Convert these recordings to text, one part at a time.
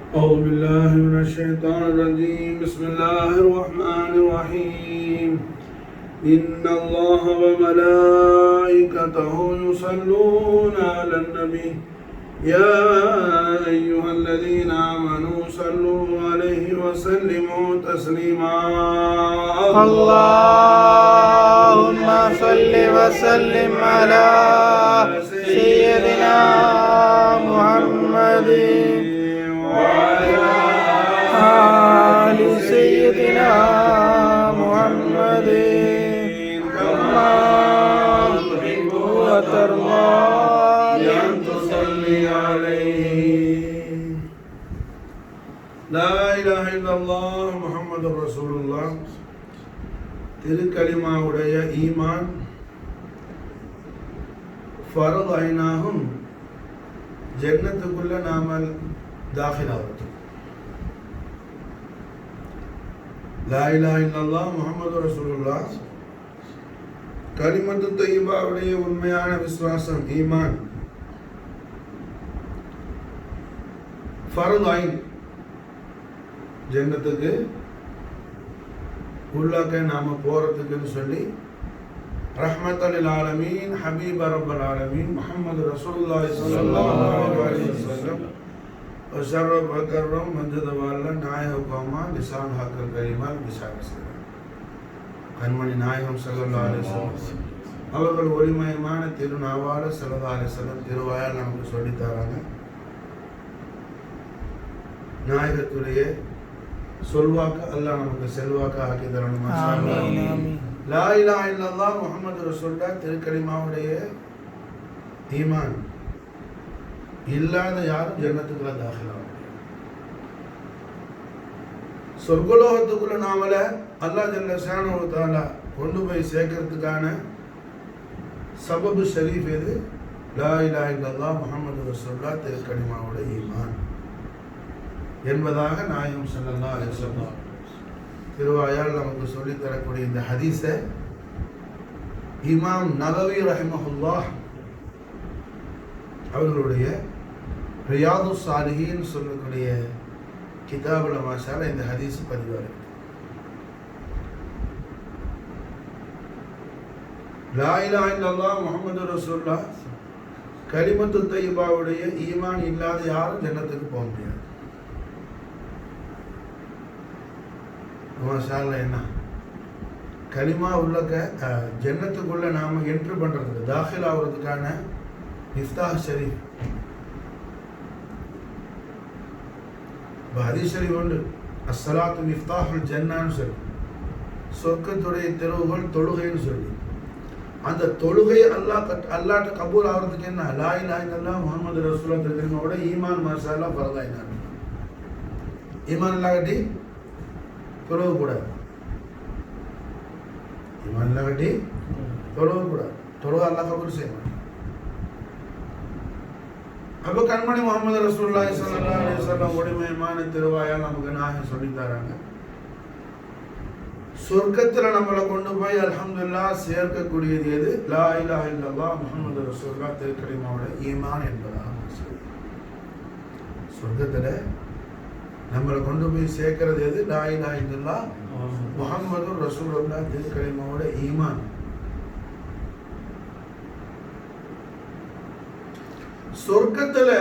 أعوذ بالله من الشيطان الرجيم بسم الله الرحمن الرحيم إن الله وملائكته يصلون على النبي يا أيها الذين آمنوا صلوا عليه وسلموا تسليما اللهم صل وسلم على سيدنا محمد وعلى آل سيدنا محمد كما تحب وترضى أن تصلي عليه لا إله إلا الله محمد رسول الله திருக்கலிமாவுடைய ஈமான் ஃபரத் ஐனாகும் ஜன்னத்துக்குள்ள நாமல் தாখিলাவது லா இலாஹ இல்லல்லாஹ் முஹம்மது ரசூலுல்லாஹ் கலிமத்து தய்யிபாவுடைய உண்மையான விசுவாசம் ஈமான் ஃபரத் ஐன் ஜன்னத்துக்கு உள்ளாக்க நாம போறதுக்குன்னு சொல்லி ரஹ்மத்துல் ஆலமீன் ஹபீப் ரப்பல் ஆலமீன் முஹம்மது ரசூலுல்லாஹி ஸல்லல்லாஹு அலைஹி வஸல்லம் வஷரஃப வகர்ரம் மஜ்தவால்ல நாயகமா லிசான் ஹக்கல் கரீமால் பிஷாரஸ் கண்மணி நாயகம் ஸல்லல்லாஹு அலைஹி வஸல்லம் அவர்கள் ஒளிமயமான திருநாவால ஸல்லல்லாஹு அலைஹி வஸல்லம் திருவாயால் நமக்கு சொல்லி தராங்க. நாயகத்துடைய சொல்வாக்கு அல்லாஹ் நமக்கு செல்வாக்கு ஆக்கி தரணும். லா இலாஹ இல்லல்லாஹ் முஹம்மது ரசூலுல்லாஹ் திருக்கலிமாவுடைய ஈமான் இல்லாத யாரும் ஜன்னத்துக்குள்ள தாখিলাக சொர்க்கலோகத்துக்குள்ள நாமல அல்லாஹ் ஜல்ல ஷானஹு வ தஆலா கொண்டு போய் சேர்க்கறதுக்கான சபபு ஷரீஃப் எது? லா இலாஹ இல்லல்லாஹ் முஹம்மது ரசூலுல்லாஹ் திருக்கலிமாவுடைய ஈமான் என்பதாக நாயகம் ஸல்லல்லாஹு அலைஹி வஸல்லம் திருவாயால் நமக்கு சொல்லித் தரக்கூடிய இந்த ஹதீஸை இமாம் நவவி ரஹிமஹுல்லாஹ் அவர்களுடைய ரியாது சாலிஹீன் சொல்லக்கூடிய கிதாபுல மாஷால இந்த ஹதீஸ் பதிவாக லா இலாஹ இல்லல்லாஹ் முஹம்மது ரசூலுல்லாஹ் கலிமத்து தய்யிபாவுடைய ஈமான் இல்லாத யாரும் ஜன்னத்துக்கு போக முடியாது. மாஷாஅல்லா என்ன கலிமா உள்ளக்க ஜன்னத்துக்குள்ள நாம என்ட்ரு பண்றதுக்கு தாখিল ஆகிறதுக்கான மிஃப்தாஹ் ஷரீஃப் ஹதீஸ் ஷரீஃப் உண்டு. அஸ்ஸலாத்து மிஃப்தாஹுல் ஜன்னான்னு சொல்லி சொர்க்கத்துடைய தெருவுகள் தொழுகைன்னு சொல்லி அந்த தொழுகை அல்லாஹ்ட்ட கபூல் ஆகிறதுக்கு என்ன? லா இலாஹ இல்லல்லாஹ் முஹம்மது ரசூலுல்லாஹ் தெரியுமோட ஈமான் மாஷாஅல்லா ஃபர்தா ஐனான் ஈமான் இல்லாட்டி தொழக்கூடாது. ஈமான் இல்லாட்டி தொழக்கூடாது. தொழுக அல்லாஹ் கபூல் செய்ய மாட்டான். அப்போ கண்மணி முஹம்மது ரசூலுல்லாஹி ஸல்லல்லாஹு அலைஹி வஸல்லம் ஒளிமயமான திருவாயால் நமக்கு நாயகம் சொல்லி தராங்க. சொர்க்கத்துல நம்மளை கொண்டு போய் அல்ஹம்துலில்லாஹ் சேர்க்கக்கூடியது எது? லா இலாஹ இல்லல்லாஹ் முஹம்மது ரசூலுல்லாஹ் திருக்கலிமாவோட ஈமான் என்பதாக சொர்க்கத்துல நம்மளை கொண்டு போய் சேர்க்கிறது எது? லா இலாஹ இல்லல்லாஹ் முஹம்மது ரசூலுல்லாஹ் திருக்கலிமாவோட ஈமான். சொர்க்கத்துல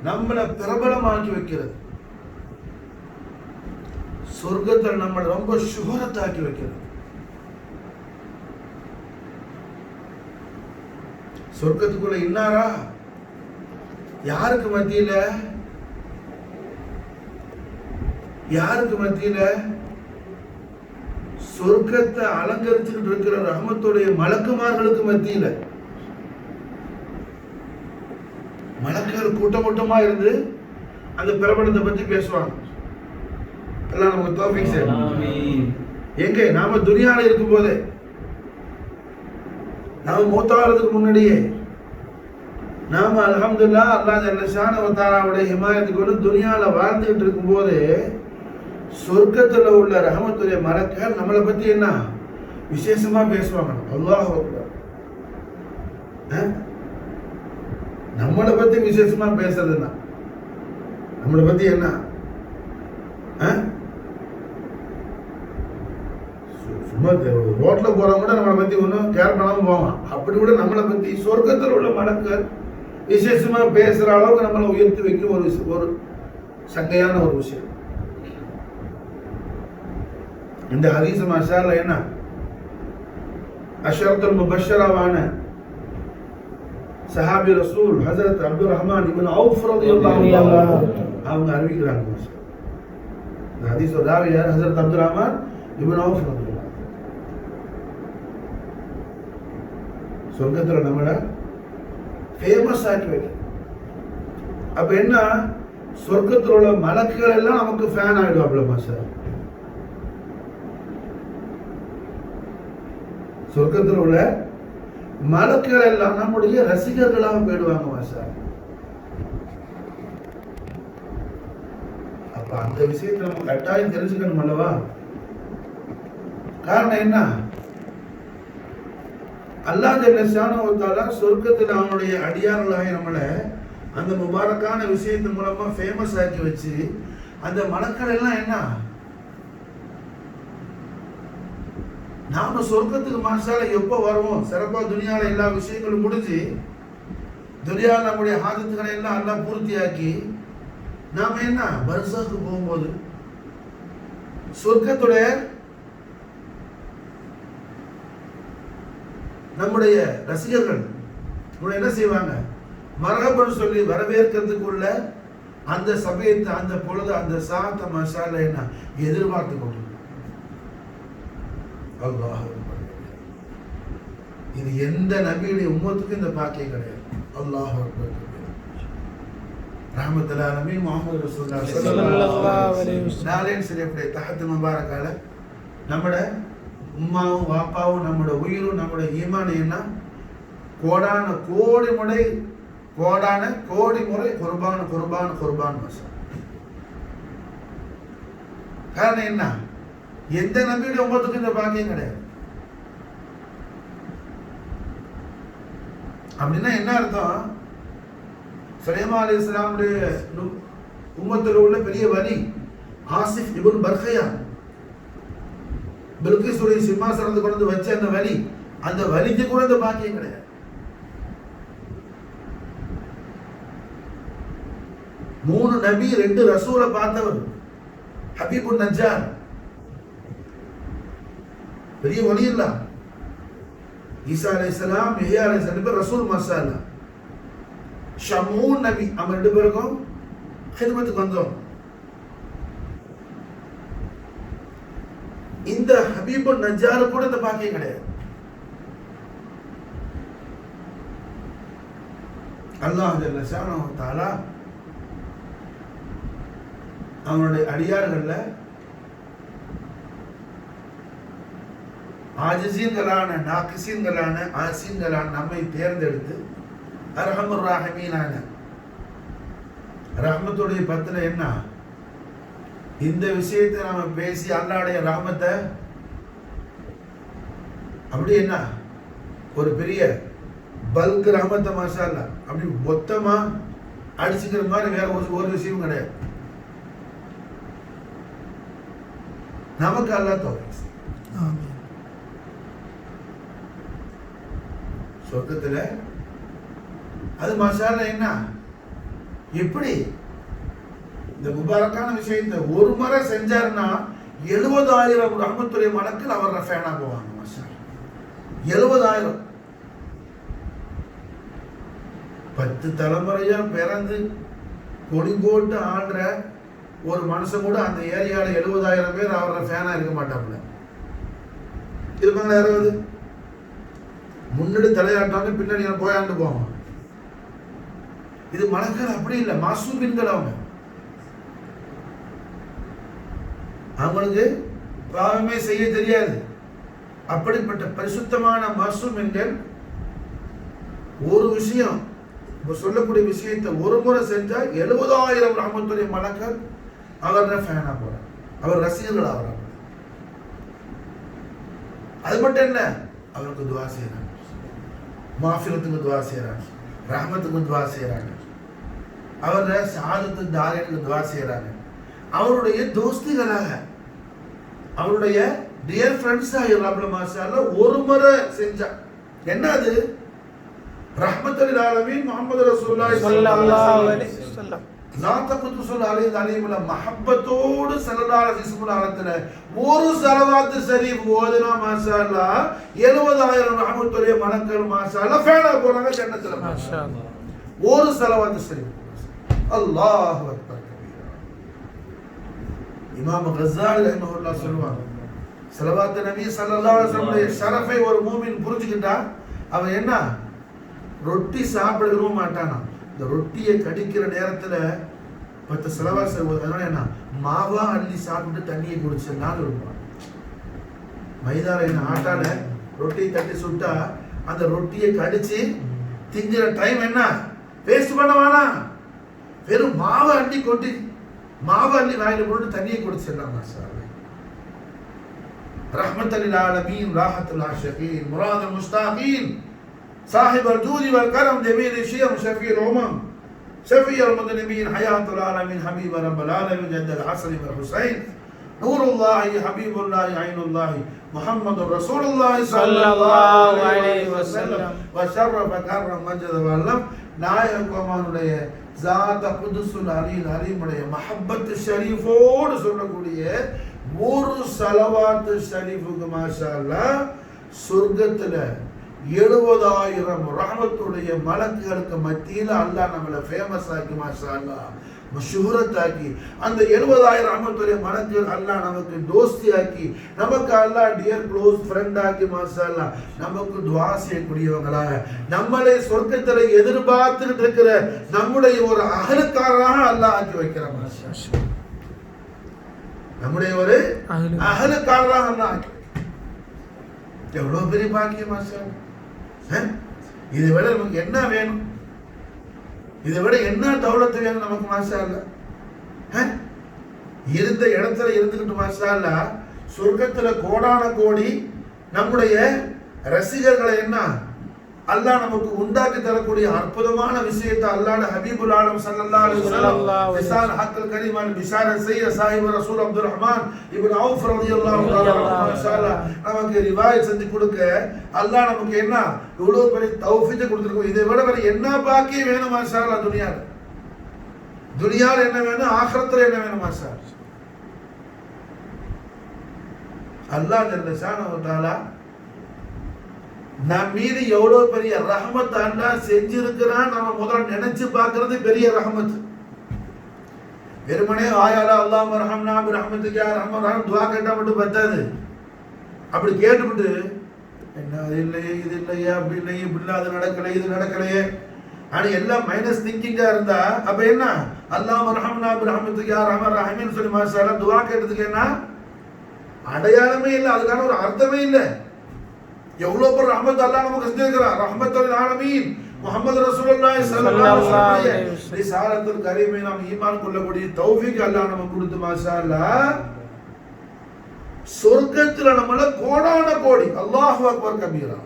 நம்மளை பிரபலமாக்கி வைக்கிறது, சொர்க்கத்துல நம்மளை ரொம்ப சுகரத்தாக்கி வைக்கிறது. சொர்க்கத்துக்குள்ள இன்னாரா யாருக்கு மத்தியில சொர்க்கத்தை அலங்கரிச்சுக்கிட்டு இருக்கிற ரஹ்மத்துடைய மலக்குமார்களுக்கு மத்தியில மலக்குகள் கூட்டமா இருந்து அந்த பிரபலத்தை பத்தி பேசுவாங்க. எல்லாம் நமக்கு தௌஃபீக் செய்யணும். எங்க நாம துனியால இருக்கும் போதே நாம மூத்தாகிறதுக்கு முன்னாடியே நாம அல்ஹம்துலில்லாஹ் அல்லாஹ் ஜல்ல ஷானஹு வ தஆலாவுடைய ஹிமாயத்துக்கு வந்து துனியால வாழ்ந்துகிட்டு இருக்கும் போது சொர்க்கத்துல உள்ள ரஹமத்துடைய மலக்குகள் நம்மளை பத்தி என்ன விசேஷமா பேசுவாங்க. அல்லாஹ் அக்பர். நம்மளை பத்தி விசேஷமா பேசுறதுன்னா நம்மளை பத்தி என்ன? சும்மா ரோட்ல போறவங்க கூட நம்மளை பத்தி ஒன்றும் கேர் பண்ணாம போவான். அப்படி கூட நம்மளை பத்தி சொர்க்கத்தில் உள்ள மலக்குகள் விசேஷமா பேசுற அளவுக்கு நம்மளை உயர்த்தி வைக்கும் ஒரு சங்கையான ஒரு விஷயம். இந்த ஹதீஸ் மாஷாஅல்லா என்ன அஷரத்துல் முபஷ்ஷராவான சஹாபி ரசூல் ஹஜரத் அப்துல் ரஹ்மான் இப்னு அவுஃப் ரலியல்லாஹு அன்ஹு அவங்க அறிவிக்கிறாங்க. இந்த ஹதீஸ் ராவி யார்? ஹஜரத் அப்துல் ரஹ்மான் இப்னு அவுஃப் ரலியல்லாஹு. சொர்க்கத்துல நம்மள ஃபேமஸ் ஆக்கி வைக்க. அப்ப என்ன, சொர்க்கத்தில் உள்ள மலக்குகள் எல்லாம் நமக்கு ஃபேன் ஆயிடுவாப்ல மாஸ்டர். சொர்க்கத்தில் உள்ள மலக்குகள் எல்லாம் நம்முடைய ரசிகர்களாக போயிடுவாங்க மாஸ்டர். அப்ப அந்த விஷயத்தை நம்ம கட்டாயம் தெரிஞ்சுக்கணும் அல்லவா? காரணம் என்ன, அல்லாஹ் ஜல்ல ஷானஹு வ தஆலா சொர்க்கத்தில் அவனுடைய அடியார்களாக நம்மளை அந்த முபாரக்கான விஷயத்தின் மூலமா ஃபேமஸ் ஆக்கி வச்சு அந்த மலக்கள் எல்லாம் என்ன, நாம சொர்க்கத்துக்கு மாஷால எப்போ வருவோம், சிறப்பா துனியால எல்லா விஷயங்களும் முடிஞ்சு துனியால நம்முடைய ஹாஜத்துக்களை எல்லாம் எல்லாம் பூர்த்தியாக்கி நாம என்ன பர்ஸாக்கு போகும்போது சொர்க்கத்துடைய நம்முடைய ரசிகர்கள் என்ன செய்வாங்க, மரகபன் சொல்லி வரவேற்கிறதுக்குள்ள அந்த சமயத்தை அந்த பொழுது அந்த சாத்த மசால என்ன எதிர்பார்த்து கொண்டு. அல்லாஹ், இது எந்த நபியுடைய உம்மத்துக்கு இந்த பாக்கியம் கிடையாது. அல்லாஹ் அக்பர். ரஹ்மத்துல் ஆலமீன் முஹம்மது ரசூலுல்லாஹ் ஸல்லல்லாஹு அலைஹி வஸல்லம் நாளைய சிறப்புடைய தஹத் முபாரக்கால நம்முடைய உம்மாவும் வாப்பாவும் நம்முடைய உயிரும் நம்முடைய ஈமான் என்ன கோடான கோடி முறை குர்பான் குர்பான் குர்பான் மசால். காரணம் என்ன, எந்த நபியுடைய உம்மத்துக்கு இந்த பாக்கியம் கிடையாது. அப்படின்னா என்ன அர்த்தம், சுலைமான் அலைஹிஸ்ஸலாமுடைய உம்மத்தில் உள்ள பெரிய வலி ஆசிஃப் இப்னு பர்கியா பில்கிஸுடைய சிம்மாசனத்தை கொண்டு வச்ச அந்த வலி, அந்த வலிக்கு கூட இந்த பாக்கியம் கிடையாது. மூணு நபி 2 ரசூலை பார்த்தவர் ஹபீபுன் நஜ்ஜார், பெரிய வலி இல்ல. ஈசா அலைஹிஸ்ஸலாம், யஹ்யா அலைஹிஸ்ஸலாம் ரசூல் மசாலா. ஷமூன் நபி, அவங்க 2 பேருக்கும் ஹிதமத்துக்கு வந்தோம். இந்த ஹபீபுன் நஜ்ஜார் கூட இந்த பாக்கியம் கிடையாது. அல்லாஹ் ஜல்ல ஷானஹு வ தஆலா அவனுடைய அடியார்கள்ல ஆஜிஸீன்களான நாகிஸீன்களான ஆசீன்களான நம்மை தேர்ந்தெடுத்து அர்ஹமுர் ராஹிமீனான ரஹ்மத்துடைய பத்துல என்ன, இந்த விஷயத்தை நாம பேசி அல்லாஹ்வுடைய ரஹ்மத்தை அப்படி என்ன ஒரு பெரிய பல்க் ரஹ்மத்தை மாஷாஅல்லா அப்படி மொத்தமா அடிச்சுக்கிற மாதிரி வேற ஒரு விஷயம் கிடையாது. நமக்கு அல்லாஹ் தௌஃபீக். ஆமீன். சொர்க்கத்துல அது மாஷாஅல்லா என்ன எப்படி இந்த முபாரக்கான விஷயத்தை ஒரு முறை செஞ்சாருன்னா 70,000 ரஹ்மத்துடைய மலக்குகள் அவர ஃபேனா போவாங்க. மாஷாஅல்லா 70,000. 10 தலைமுறையா பிறந்து கொடி போட்டு ஆடுற ஒரு மனுஷன் கூட அந்த ஏரியாவில் 70,000 பேர் அவர ஃபேனா இருக்க மாட்டாப்புல. இருப்பாங்களா யாராவது? முன்னாடி தலையாட்டாங்க, பின்னாடி போயாண்டு போவாங்க. இது மலக்குகள் அப்படி இல்லை, மாசூமின்கள். அவங்களுக்கு பாவமே செய்ய தெரியாது. அப்படிப்பட்ட பரிசுத்தமான மாசூமின்கள் ஒரு விஷயம் சொல்லக்கூடிய விஷயத்தை ஒரு முறை செஞ்சா 70,000 ரஹ்மத்துடைய மலக்குகள் அவர் ஃபேனா போறார், அவர் ரசிகர்கள் ஆகிறார். அது மட்டும் இல்ல, அவருக்கு துவா செய்யறாங்க, மாஃபிரத்துக்கு துவா செய்யறாங்க, ரஹ்மத்துக்கு துவா செய்யறாங்க. அவரை ஷஹாதத்து தாரேன்னு துவா செய்யறாங்க. அவருடைய தோஸ்திகளாக, அவருடைய டியர் ஃப்ரெண்ட்ஸாக இல்லாமல் மாஷா அல்லாஹ் ஒரு முறை செஞ்சா என்ன அது? ரஹ்மத்துல் ஆலமீன் முஹம்மது ரசூலுல்லாஹி ஸல்லல்லாஹு அலைஹி வஸல்லம் லாத்தகுதுல் அலைஹில மஹப்பத்தோடு ஸல்லல்லாஹு அலைஹி வஸல்லம் ஒரு ஸலவாத்து ஷரீஃப் ஓதுனா மாஷா அல்லாஹ் 70000 ரஹ்மத்துடைய மலக்கள் மாஷா அல்லாஹ் ஃபேனா போறாங்க ஜன்னத்துல மாஷா அல்லாஹ். ஒரு ஸலவாத்து ஷரீஃப். அல்லாஹு அக்பர். இமாம் கஸாலி ரஹ்மத்துல்லாஹி சொல்லுவாங்க, ஸலவாத்து நபி ஸல்லல்லாஹு அலைஹி வஸல்லம் ஷரஃபை ஒரு மூமின் புரிஞ்சுக்கிட்டா அவன் என்ன ரொட்டி சாப்பிடவே மாட்டானா. இந்த ரொட்டியை கடிக்கிற நேரத்துல 10 ஸலவாத் சொல்வது. அதனால என்ன மாவா அள்ளி சாப்பிட்டு தண்ணியை குடிச்சனால இருப்பான். மைதால என்ன ஆட்டால ரொட்டியை தட்டி சுட்டா அந்த ரொட்டியை கடிச்சு திங்கிற டைம் என்ன வேஸ்ட் பண்ண வேணாம். வெறும் மாவை அள்ளி கொட்டி மாவை அள்ளி வாயில போட்டு தண்ணியை குடிச்சிடலாம். ரஹ்மத்துல் ஆலமீன் ராஹத்துல் ஆஷிகீன் முராதுல் முஸ்தாகீன் صاحب الجود والكرم جميل الشيم شفيع الأمم شفيع المذنبين حياة العالمين حبيب رب العالمين جد الحسن والحسين نور الله حبيب الله عين الله محمد رسول الله صلى الله عليه وسلم وشرف كرم مجد وعلم நாயகமானுடைய ذات قدس العلي அலிமுடைய மஹப்பத் ஷரீஃபோடு சொல்லக்கூடிய ஒரு ஸலவாத் ஷரீஃபுக்கு மாஷா அல்லாஹ் சொர்க்கத்துல 70000 ரஹ்மத்துடைய மலக்குகளுக்கு மத்தியில அல்லாஹ் நம்மளை ஃபேமஸ் ஆக்கி மாஷா அல்லாஹ் மஷூரத் ஆக்கி அந்த 70000 ரஹ்மத்துடைய மலக்குகள் அல்லாஹ் நமக்கு தோஸ்தி ஆக்கி நமக்கு அல்லாஹ் டியர் க்ளோஸ் ஃப்ரெண்ட் ஆக்கி மாஷா அல்லாஹ் நமக்கு துஆ செய்யக்கூடியவங்களாக நம்மளை சொர்க்கத்துல எதிர்பார்த்துட்டு இருக்கிற நம்முடைய ஒரு அஹலுக்காரராக அல்லாஹ் ஆக்கி வைக்கிறான் மாஷா அல்லாஹ். நம்முடைய ஒரு அஹலுக்காரராக அல்லாஹ் ஆக்கி எவ்வளவு பெரிய பாக்கியம் மாஷா அல்லாஹ். இதை விட நமக்கு என்ன வேணும்? இதை விட என்ன தௌலத்து வேணும் நமக்கு மாஷா அல்லாஹ்? இருந்த இடத்துல இருந்துக்கிட்டு மாஷா அல்லாஹ் சொர்க்கத்துல கோடான கோடி நம்முடைய ரசிகர்களை என்ன அல்லாஹ் நமக்கு உண்டாக்கி தரக்கூடிய அற்புதமான விஷயத்தை அல்லாஹ் ஹபீபுல் ஆலம் ஸல்லல்லாஹு அலைஹி வஸல்லம் லிசான் ஹக்கல் கரீமான் பிஷாரத் செய்ய சாஹிப் ரசூல் அப்துல் ரஹ்மான் இப்னு அவுஃப் ரலியல்லாஹு தஆலா மாஷா அல்லாஹ் நமக்கு ரிவாயத் செஞ்சு கொடுக்க அல்லாஹ் நமக்கு என்ன இவ்வளவு பெரிய தௌஃபீக் கொடுத்திருக்கோம். இதை விட வேற என்ன பாக்கியம் வேணும் மாஷா அல்லாஹ்? துனியால என்ன வேணும்? ஆখিরাத்துல என்ன வேணும் மாஷா அல்லாஹ் ஜல்ல ஷானஹு வ தஆலா நம் மீது எவ்வளவு பெரிய ரஹமத் அல்லாஹ் செஞ்சிருக்கிறான் நம்ம முதல்ல நினைச்சு பார்க்கிறது பெரிய ரஹமத். வெறுமனே ஆயாலா அல்லாஹ் ரஹம்னா பிரஹமத்துக்கு யா ரஹ்மான் ரஹீம் துஆ கேட்டா மட்டும் பத்தாது. அப்படி கேட்டுவிட்டு என்ன இல்லையே இது இல்லையே அப்படி இல்லையே இப்படி அது நடக்கலையே இது நடக்கலையே ஆனா எல்லாம் மைனஸ் திங்கிங்கா இருந்தா அப்ப என்ன அல்லாஹ் ரஹம்னா பிரஹமத்துக்கு யா ரஹ்மான் ரஹீம் சொல்லி மாஷா அல்லாஹ் துஆ கேட்டதுக்கு என்ன அடையாளமே இல்லை, அதுக்கான ஒரு அர்த்தமே இல்லை. எவ்வளவு பெரிய ரஹ்மத் அல்லாஹ் நமக்கு செஞ்சிருக்கிறார். ரஹ்மத்துல் ஆலமீன் முஹம்மது ரசூலுல்லாஹி ஸல்லல்லாஹு அலைஹி வஸல்லம் ரிசாலத்துல் கரீமை நாம் ஈமான் கொள்ளக்கூடிய தௌஃபீக் அல்லாஹ் நமக்கு கொடுத்து மாஷா அல்லாஹ் சொர்க்கத்துல நம்மள கோடான கோடி அல்லாஹு அக்பர் கபீரா.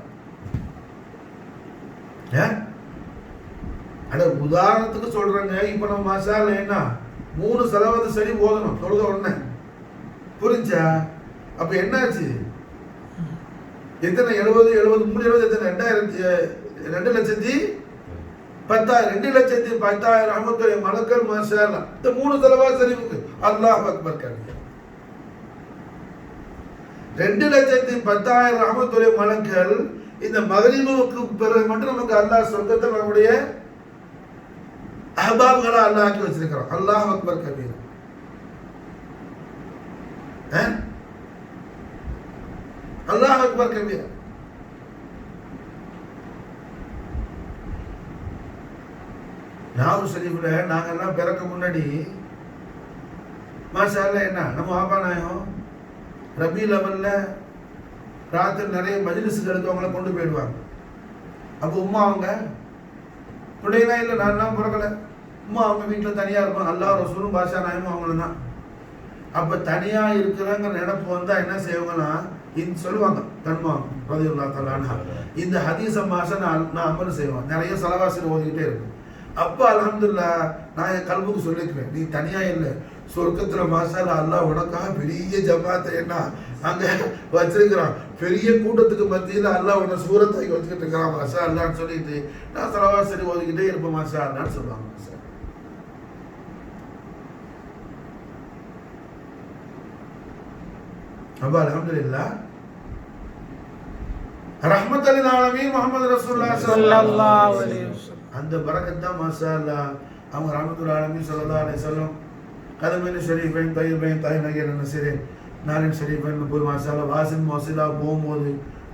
அட உதாரணத்துக்கு சொல்றேங்க, இப்ப நம்ம மாஷா அல்லாஹ் என்ன 3 ஸலவாத் சரி ஓதணும் தொழுத உடனே, புரிஞ்சா? அப்ப என்னாச்சு? எத்தனை 70 73 70 எத்தனை 2,10,000 2,10,000 ரஹ்மத்துடைய மலக்கள் மாஷா அல்லாஹ் இந்த 3 ஸலவாத் ஷரீஃபுக்கு அல்லாஹ் அக்பர் கபீரா. 2,10,000 ரஹ்மத்துடைய மலக்கள் இந்த மக்ரிபுக்கு பிறகு மட்டும் நமக்கு அல்லாஹ் சொர்க்கத்தில் நம்முடைய அஹ்பாப்களை அல்லாஹ் ஆக்கி வச்சிருக்கிறான். அல்லாஹ் அக்பர் கபீரா. அல்லாஹ் அக்பர் கபீரா. நாவூர் ஷரீஃப்ல நாங்கெல்லாம் பிறக்க முன்னாடி மாஷா அல்லாஹ் என்ன நம்ம வாப்பா நாயகம் ரபீல் அவல்ல ராத்திரி நிறைய மஜ்லிஸ்களுக்கு அவங்கள கொண்டு போயிடுவாங்க. அப்போ உம்மா அவங்க பிள்ளைனா இல்லை, நான் பிறக்கலை, உம்மா அவங்க வீட்டில் தனியாக இருப்பாங்க. அல்லாஹ் ரசூலும் பாஷா நாயமும் அவங்களும் தான். அப்போ தனியாக இருக்கிறாங்கிற நினைப்பு வந்தால் என்ன செய்வாங்கன்னா இந்த சொல்லுவாங்க தன்மாம் ரலியல்லாஹு தஆலா அன்ஹா இந்த ஹதீஸை மாஷா நான் அமல் செய்வேன். நிறைய ஸலவாத் ஓதிக்கிட்டே இருக்கும். அப்போ அல்ஹம்துலில்லாஹ் நான் என் கல்புக்கு சொல்லிக்குவேன், நீ தனியா இல்லை, சொர்க்கத்துல மாஷாஅல்லாஹ் அல்லாஹ் உனக்காக பெரிய ஜமாத்தை என்ன அங்க வச்சிருக்கிறான், பெரிய கூட்டத்துக்கு மத்தியில் அல்லாஹ் உன்னை சூரத்தாக்கி வச்சுக்கிட்டு இருக்கிறான் மாஷாஅல்லாஹ்னு சொல்லிட்டு நான் ஸலவாத் சரி ஓதிக்கிட்டே இருப்பேன் மாஷாஅல்லாஹ்னு சொல்லுவாங்க. அப்ப அல்ஹம்துலில்லாஹ் ரஹ்மத்துல் ஆலமீன் முஹம்மது ரசூலுல்லாஹ் ஸல்லல்லாஹு அலைஹி வஸல்லம் அந்த பரக்கத் தான் மாஷாஅல்லாஹ் அவங்க ரஹ்மத்துல் ஆலமீன் ஸல்லல்லாஹு அலைஹி வஸல்லம் கதமின் ஷரீஃபைன் தய்யிபைன் தாய்நகர் நசீரின் நாரின் ஷரீஃபைன் போய் மாஷாஅல்லாஹ் வாசின் மோசிலா போகும்போது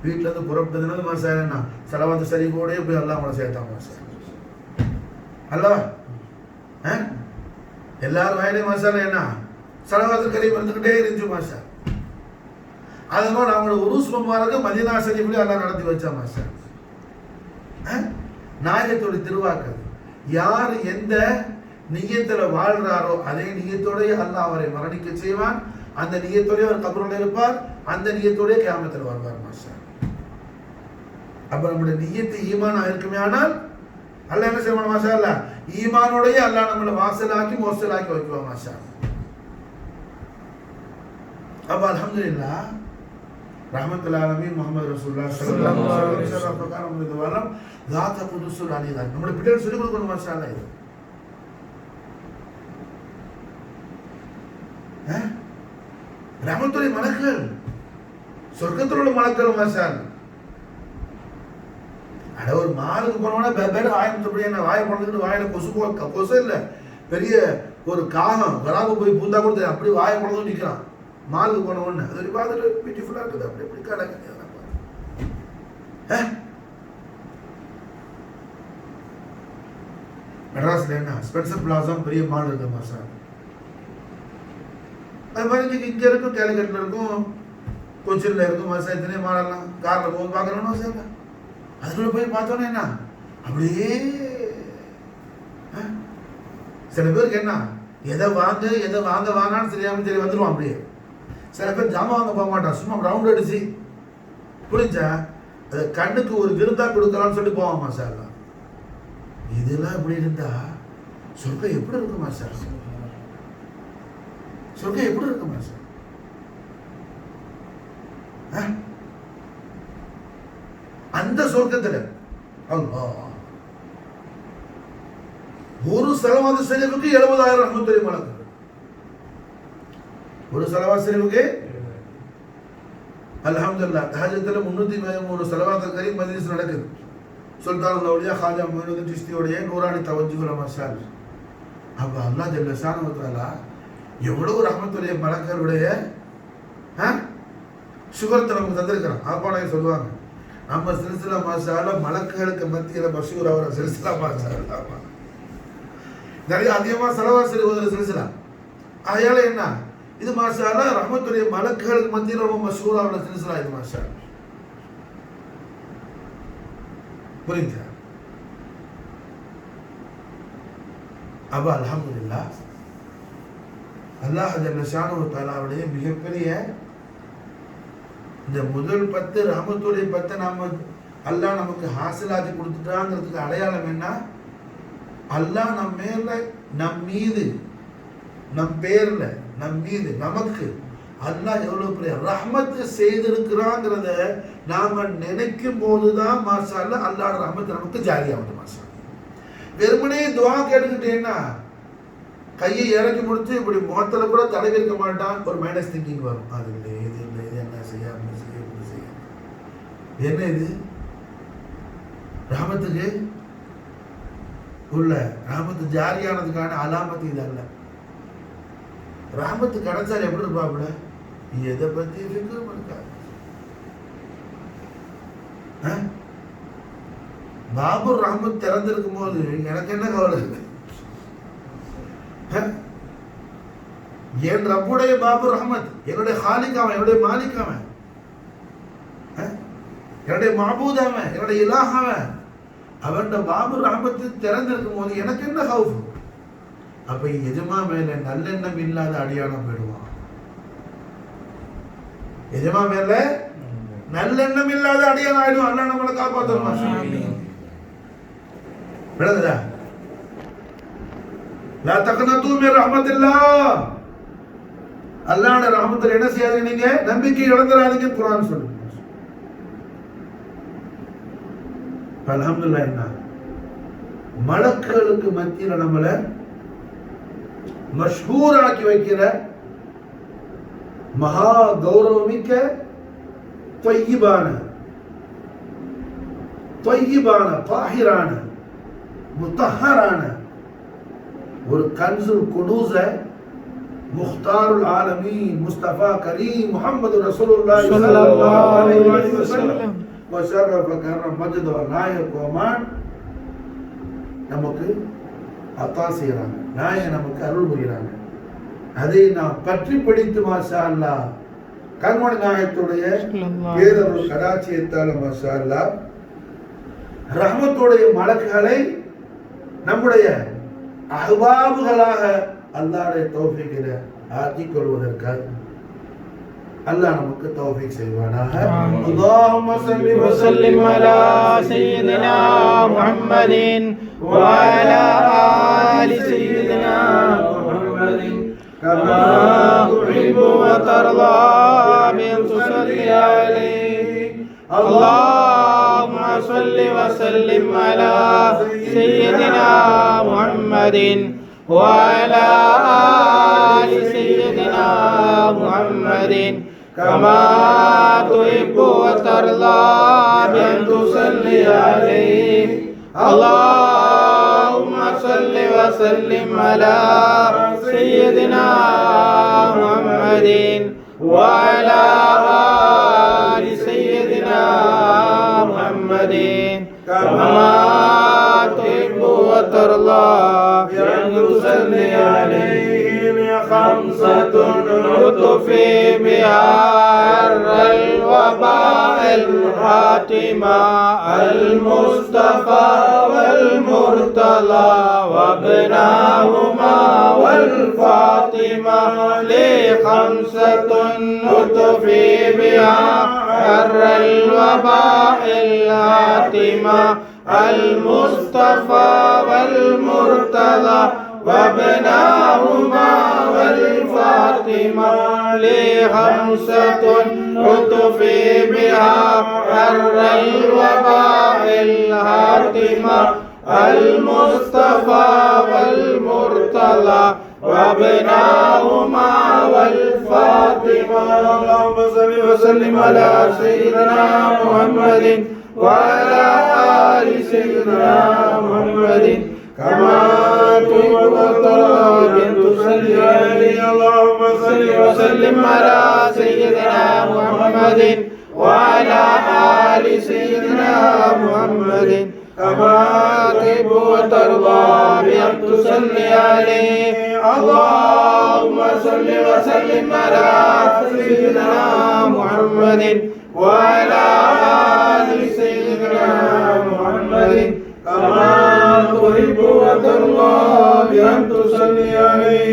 வீட்டில் இருந்து புறப்பட்டதுனால மாஷாஅல்லாஹ் ஸலவாத் ஷரீஃபோடே போய் அல்லாஹ் அவங்களை சேர்த்தாங்க மாஷாஅல்லாஹ் அல்லவா எல்லாரும் வாயிலையும் மாஷாஅல்லாஹ் என்ன ஸலவாத் கரீம் வந்துக்கிட்டே இருந்துச்சு மாஷாஅல்லாஹ். அதனால அவங்களோட உருஸ் முபாரக் மதீனா ஷரீஃப்ல அல்லாஹ் நடத்தி வச்சா மாஷாஅல்லாஹ். நாயகத்தோட திருவாக்கு யார் எந்த நியத்துல வாழ்றாரோ அதே நியத்தோட அல்லாஹ் அவரை மரணிக்க செய்வான், அந்த நியத்தோட அவர் கபரில் இருப்பார், அந்த நியத்தோட கியாமத்தில் வருவார் மாஷாஅல்லாஹ். அப்ப நம்முடைய நியத்து ஈமானா இருக்குமே ஆனால் அல்லாஹ் என்ன செய்வான் மாஷாஅல்லாஹ், ஈமானோடயே அல்லாஹ் நம்மளை வாசலாக்கி மோசலாக்கி வைக்குவான் மாஷாஅல்லாஹ். அப்ப அல்ஹம்துலில்லாஹ் ரஹ்மத்துல் ஆலமீன் முஹம்மது ரசூலுல்லாஹ் ஸல்லல்லாஹு அலைஹி வஸல்லம் பிரகாரம் இந்த வாரம் தாத்த குதுசுல் அலிதான் நம்மளை பிள்ளைகள் சொல்லிக் கொடுக்கணும் மாஷாஅல்லாஹ். இது ரஹ்மத்துல் மலக்குகள் சொர்க்கத்தில் உள்ள மலக்குகள் மாஷாஅல்லாஹ். அட ஒரு மாலுக்கு போனோம்னா பேர் வாய் என்ன வாயை பழந்துக்கிட்டு வாயில கொசு இல்லை, பெரிய ஒரு காகம் கலாபு போய் பூந்தா கொடுத்து அப்படி வாயை பழந்து நிற்கிறான் மாலுக்கு போன ஒன்று. அது பார்த்துட்டு பியூட்டிஃபுல்லாக இருக்குது, அப்படி எப்படி கடை மெட்ராஸ்ல என்ன ஸ்பென்சர் பிளாசா பெரிய மால் இருக்கு மாஷா. அது மாதிரி இங்கே இருக்கும், கேலிக்கட்டில் இருக்கும், கொச்சின்ல இருக்கும் மாஷா. இத்தனை மாடெல்லாம் காரில் போய் பார்க்கணும்னா சார் அதுக்குள்ள போய் பார்த்தோன்னே என்ன அப்படியே சில பேருக்கு என்ன எதை வாங்க வாங்கான்னு தெரியாமல் சரி வந்துடுவான் அப்படியே. சில பேர் ஜாமான் வாங்க போக மாட்டான், சும்மா ரவுண்ட் அடிச்சு புரிஞ்சா அது கண்ணுக்கு ஒரு விருந்தா கொடுக்கலாம்னு சொல்லி போவான் மாஷா. இதெல்லாம் இப்படி இருந்தா சொர்க்கம் எப்படி இருக்கு மாஷா? சொர்க்கம் எப்படி இருக்கு மாஷா? அந்த சொர்க்கத்துல அல்லாஹ் ஒரு ஸலவாத் ஷரீஃபுக்கு 70,000 ரஹ்மத்துல் மலக்கு. ஒரு ஸலவாத் ஷரீஃபுக்கு அல்ஹம்துலில்லாஹ் தஹஜ்ஜுதுல 313 ஸலவாத் கரீம் மஜ்லிஸ் நடக்குது. சுல்தானுல் அவுலியா ஹாஜா மொய்னுதீன் சிஸ்தியோடைய நூரானி தவஜ்ஜுஹுல மாஷாஅல்லாஹ். அப்ப அல்லாஹ் ஜல்ல ஷானஹு வ தஆலா எவ்வளவு ரஹ்மத்துல் மலக்குடைய சுகரத்தை நமக்கு தந்திருக்கிறான். ஆப்பாளைய சொல்லுவாங்க நம்ம சில்சிலா மாஷாஅல்லாஹ் மலக்குகளுக்கு மத்தியில் மஷூர் ஆகிற சில்சிலா மாஷாஅல்லாஹ். நிறைய அதிகமாக ஸலவாத் ஷரீஃப் ஓதுற சில்சிலா. அதனால என்ன இது மாஷாஅல்லாஹ் ரஹ்மத்துடைய மலக்குகளுக்கு மத்தியில் ரொம்ப மஷூர் ஆகிற சில்சிலா இது மாஷாஅல்லாஹ். புரியுதா? அப்ப அல்ஹம்துலில்லாஹ் அல்லாஹ் ஜல்ல ஷானஹு வ தஆலாவுடைய மிகப்பெரிய இந்த முதல் 10 ரஹ்மத்துடைய 10 நாம அல்லாஹ் நமக்கு ஹாசிலாக்கி கொடுத்துட்டாங்கிறதுக்கு அடையாளம் என்ன? அல்லாஹ் நம் மேல நம் மீது நம் பேர்ல நம் மீது நமக்கு அல்லாஹ் எவ்வளவு பெரிய ரஹ்மத்து செய்திருக்கிறாங்கிறத நாம நினைக்கும் போதுதான் மாஷா அல்லாஹ் அல்லாஹ் ரஹ்மத் நமக்கு ஜாரியாகுது மாஷா. வெறுமனே துஆ கேட்டுக்கிட்டேன்னா கையை இறக்கி முடிச்சு இப்படி முகத்துல கூட தடவி இருக்க மாட்டான், ஒரு மைனஸ் திங்கிங் வரும். அது இல்லை இது இல்லை இது என்ன செய்ய அப்படி செய்ய இப்படி செய்ய. என்ன இது ரஹ்மத்துக்கு உள்ள ரஹ்மத்து ஜாரியானதுக்கான அலாமத்து இது அல்ல. ரஹ்மத்து கிடைச்சால் எப்படி இருப்பாப்புல? எதை பத்தி ஃபிக்ரும் இருக்காது. பாபுர் ரஹ்மத் திறந்திருக்கும் போது எனக்கு என்ன கவலை இருக்கு? என் ரப்புடைய பாபுர் ரஹ்மத், என்னுடைய ஹாலிக் அவன், என்னுடைய மாலிக் அவன், என்னுடைய மஅபூத் அவன், என்னுடைய இலாஹ் அவன். அவன் பாபுர் ரஹ்மத்து திறந்திருக்கும் போது எனக்கு என்ன ஹவுஃப்? அப்ப எஜமா மேல நல்லெண்ணம் இல்லாத அடியானம் போயிடுவான். எஜமா மேல நல்லெண்ணம் இல்லாத அடியானம் ஆயிடும். அல்லாஹ் நம்மளை காப்பாற்றணும். விளங்குதா? லா தக்னது மின் ரஹ்மத்தில்லாஹ், அல்லாஹ்வுடைய ரஹ்மத்தில் என்ன செய்யாதீங்க, நீங்க நம்பிக்கை இழந்துடாதீங்க குர்ஆன் சொல்லுங்க. அல்ஹம்துலில்லாஹ். என்ன மலக்குகளுக்கு மத்தியில் நம்மளை மஷ்ஹூராக்கி வைக்கிற மகா கௌரவமிக்க தொய்யிபான தாஹிரான முத்தஹரான ஒரு கன்சுல் குனூஸ முக்தாருல் ஆலமீன் முஸ்தபா கரீம் முஹம்மது ரசூலுல்லாஹி ஸல்லல்லாஹு அலைஹி வஸல்லம் வஷரஃப கர்ரம் மஜ்து வ நாயக் கோமான் நமக்கு அத்தா செய்யறாங்க, நாயக நமக்கு அருள் புரிகிறாங்க. அதை நாம் பற்றி பிடித்து மாஷா அல்லாஹ் கண்மணி நாயகத்துடைய பேரருள் கடாட்சியத்தால் மாஷா அல்லாஹ் ரஹ்மத்துடைய மலக்குகளை நம்முடைய அஹ்பாபுகளாக அல்லாஹ்வுடைய தௌஃபீக்கில ஆக்கிக் கொள்வதற்காக அல்லாஹ் நமக்கு தௌஃபீக் செய்வானாக. அல்லாஹும்ம ஸல்லி வ ஸல்லிம் அலா சய்யிதினா முஹம்மதின் வ அலா ஆலி சய்யிதினா முஹம்மதின் கமா துஹிப்பு வ தர்லா பின் துஸல்லி அலைஹி. அல்லாஹும்ம ஸல்லி வ ஸல்லிம் அலா சய்யிதினா முஹம்மதின் வ அலா ஆலி சய்யிதினா முஹம்மதின் كما تحب وترضى بأن تصلي عليه. اللهم صل وسلم على سيدنا محمد وعلى آل سيدنا محمد كما تحب وترضى بأن تصلي عليه. خمسة نطفي بها الوباء الحاتمة المصطفى والمرتضى وابناهما والفاطمة. لخمسة نطفي بها الوباء الحاتمة المصطفى والمرتضى وابناهما والفاطمة. لخمسة نطفي بها الوباء الحاتمة المصطفى والمرتضى وابناهما والفاطمة. اللهم صل وسلم على سيدنا محمد وعلى آل سيدنا محمد كما تحب وترضى بأن تصلي عليه. اللهم صل وسلم على سيدنا محمد وعلى آل سيدنا محمد كما تحب وترضى بأن تصلي عليه. اللهم صل وسلم على سيدنا محمد وعلى آل سيدنا محمد كما تحب وترضى بأن تصلي عليه.